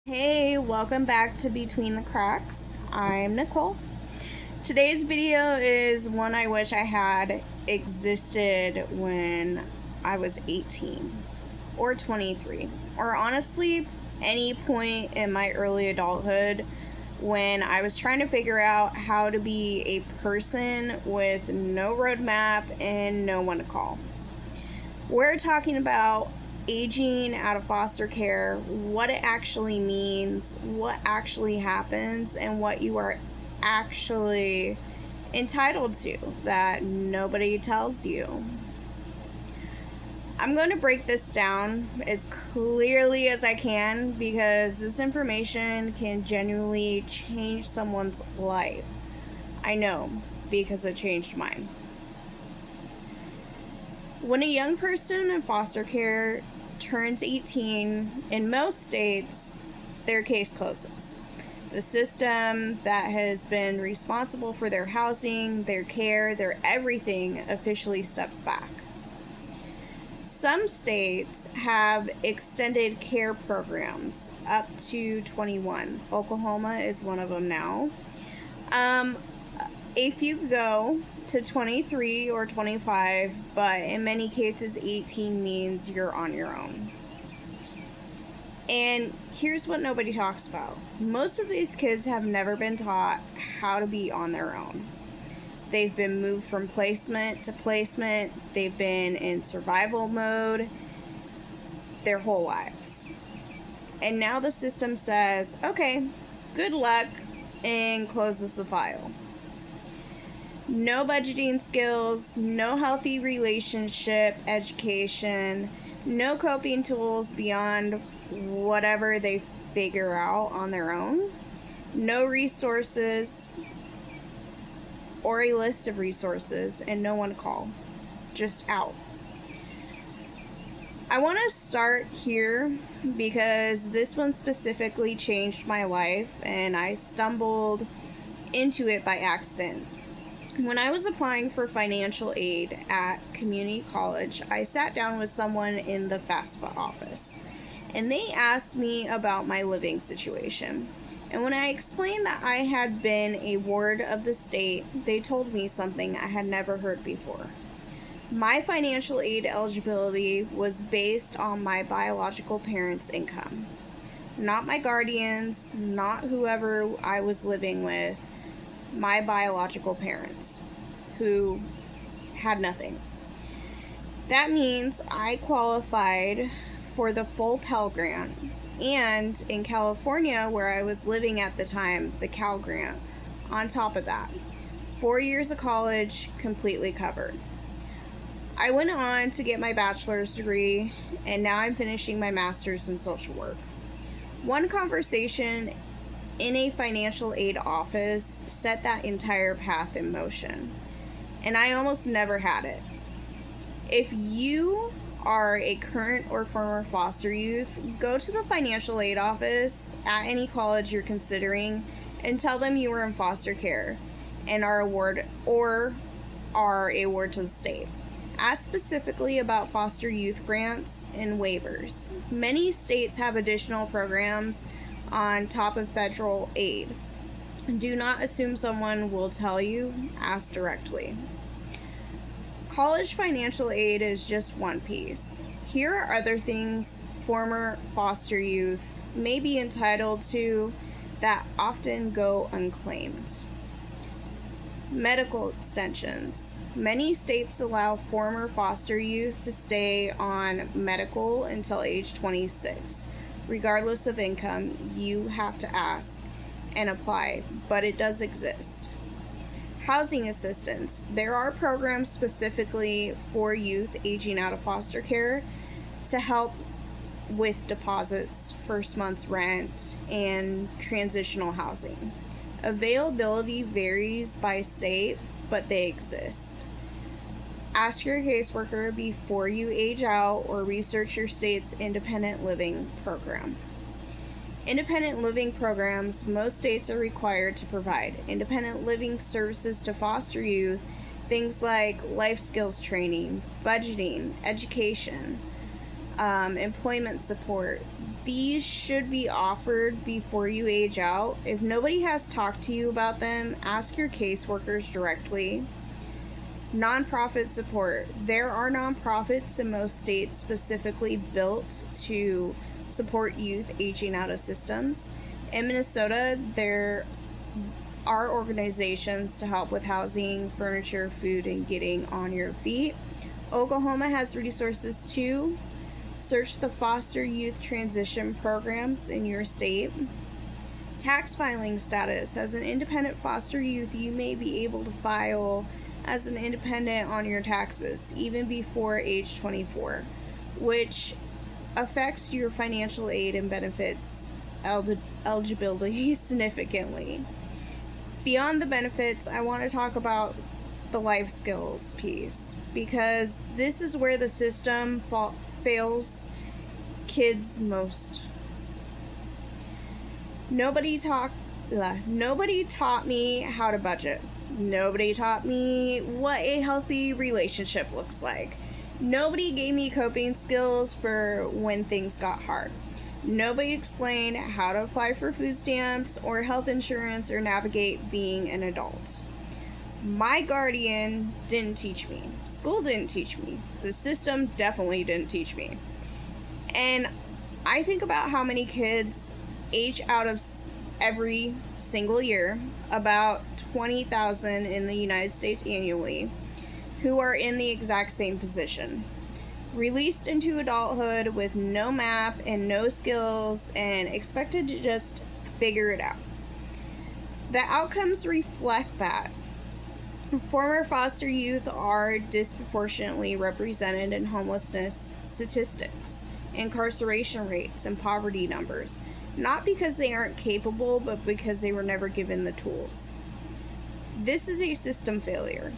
Hey, welcome back to Between the Cracks. I'm Nicole. Today's video is one I wish I had existed when I was 18 or 23, or honestly, any point in my early adulthood when I was trying to figure out how to be a person with no roadmap and no one to call. We're talking about aging out of foster care, what it actually means, what actually happens, and what you are actually entitled to that nobody tells you. I'm going to break this down as clearly as I can because this information can genuinely change someone's life. I know, because it changed mine. When a young person in foster care turns 18, in most states, their case closes. The system that has been responsible for their housing, their care, their everything officially steps back. Some states have extended care programs up to 21. Oklahoma is one of them now. A few go to 23 or 25, but in many cases 18 means you're on your own. And here's what nobody talks about. Most of these kids have never been taught how to be on their own. They've been moved from placement to placement. They've been in survival mode their whole lives. And now the system says, okay, good luck, and closes the file. No budgeting skills, no healthy relationship education, no coping tools beyond whatever they figure out on their own, no resources or a list of resources, and no one to call. Just out. I want to start here because this one specifically changed my life and I stumbled into it by accident. When I was applying for financial aid at community college, I sat down with someone in the FAFSA office, and they asked me about my living situation. And when I explained that I had been a ward of the state, they told me something I had never heard before. My financial aid eligibility was based on my biological parents' income, not my guardians, not whoever I was living with. My biological parents, who had nothing. That means I qualified for the full Pell Grant, and in California, where I was living at the time, the Cal Grant. On top of that, 4 years of college completely covered. I went on to get my bachelor's degree, and now I'm finishing my master's in social work. One conversation in a financial aid office set that entire path in motion, and I almost never had it. If you are a current or former foster youth, go to the financial aid office at any college you're considering and tell them you were in foster care and are a ward to the state. Ask specifically about foster youth grants and waivers. Many states have additional programs on top of federal aid. Do not assume someone will tell you, ask directly. College financial aid is just one piece. Here are other things former foster youth may be entitled to that often go unclaimed. Medical extensions. Many states allow former foster youth to stay on medical until age 26. Regardless of income, you have to ask and apply, but it does exist. Housing assistance. There are programs specifically for youth aging out of foster care to help with deposits, first month's rent, and transitional housing. Availability varies by state, but they exist. Ask your caseworker before you age out or research your state's independent living program. Independent living programs, most states are required to provide independent living services to foster youth, things like life skills training, budgeting, education, employment support. these should be offered before you age out. If nobody has talked to you about them, ask your caseworkers directly. Nonprofit support. There are nonprofits in most states specifically built to support youth aging out of systems. In Minnesota, there are organizations to help with housing, furniture, food, and getting on your feet. Oklahoma has resources too. Search the foster youth transition programs in your state. Tax filing status. As an independent foster youth, you may be able to file as an independent on your taxes, even before age 24, which affects your financial aid and benefits eligibility significantly. Beyond the benefits, I want to talk about the life skills piece, because this is where the system fails kids most. Nobody taught me how to budget. Nobody taught me what a healthy relationship looks like. Nobody gave me coping skills for when things got hard. Nobody explained how to apply for food stamps or health insurance or navigate being an adult. My guardian didn't teach me. School didn't teach me. The system definitely didn't teach me. And I think about how many kids age out of every single year, about 20,000 in the United States annually, who are in the exact same position. Released into adulthood with no map and no skills and expected to just figure it out. The outcomes reflect that. Former foster youth are disproportionately represented in homelessness statistics, incarceration rates, and poverty numbers, not because they aren't capable, but because they were never given the tools. This is a system failure,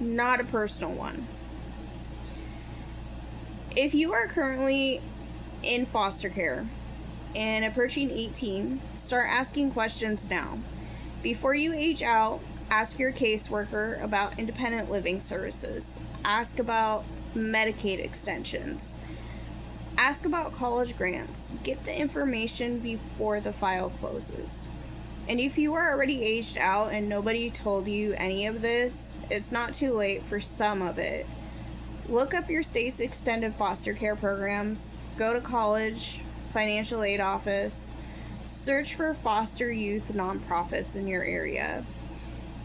not a personal one. If you are currently in foster care and approaching 18, start asking questions now. Before you age out, ask your caseworker about independent living services. Ask about Medicaid extensions. Ask about college grants. Get the information before the file closes. And if you are already aged out and nobody told you any of this, it's not too late for some of it. Look up your state's extended foster care programs. Go to college, financial aid office. Search for foster youth nonprofits in your area.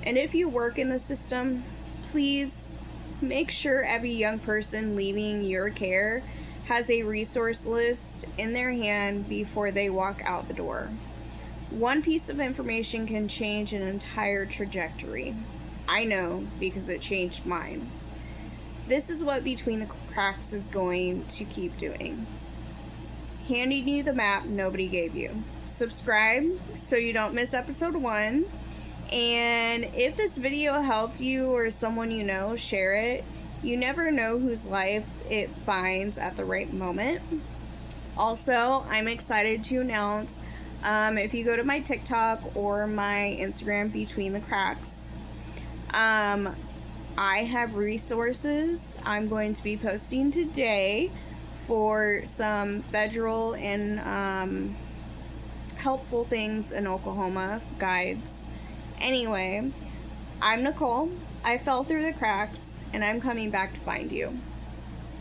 And if you work in the system, please make sure every young person leaving your care has a resource list in their hand before they walk out the door. One piece of information can change an entire trajectory. I know, because it changed mine. This is what Between the Cracks is going to keep doing. Handing you the map nobody gave you. Subscribe so you don't miss episode 1. And if this video helped you or someone you know, share it. You never know whose life it finds at the right moment. Also, I'm excited to announce, if you go to my TikTok or my Instagram, Between the Cracks, I have resources I'm going to be posting today for some federal and helpful things in Oklahoma, guides. Anyway, I'm Nicole. I fell through the cracks, and I'm coming back to find you.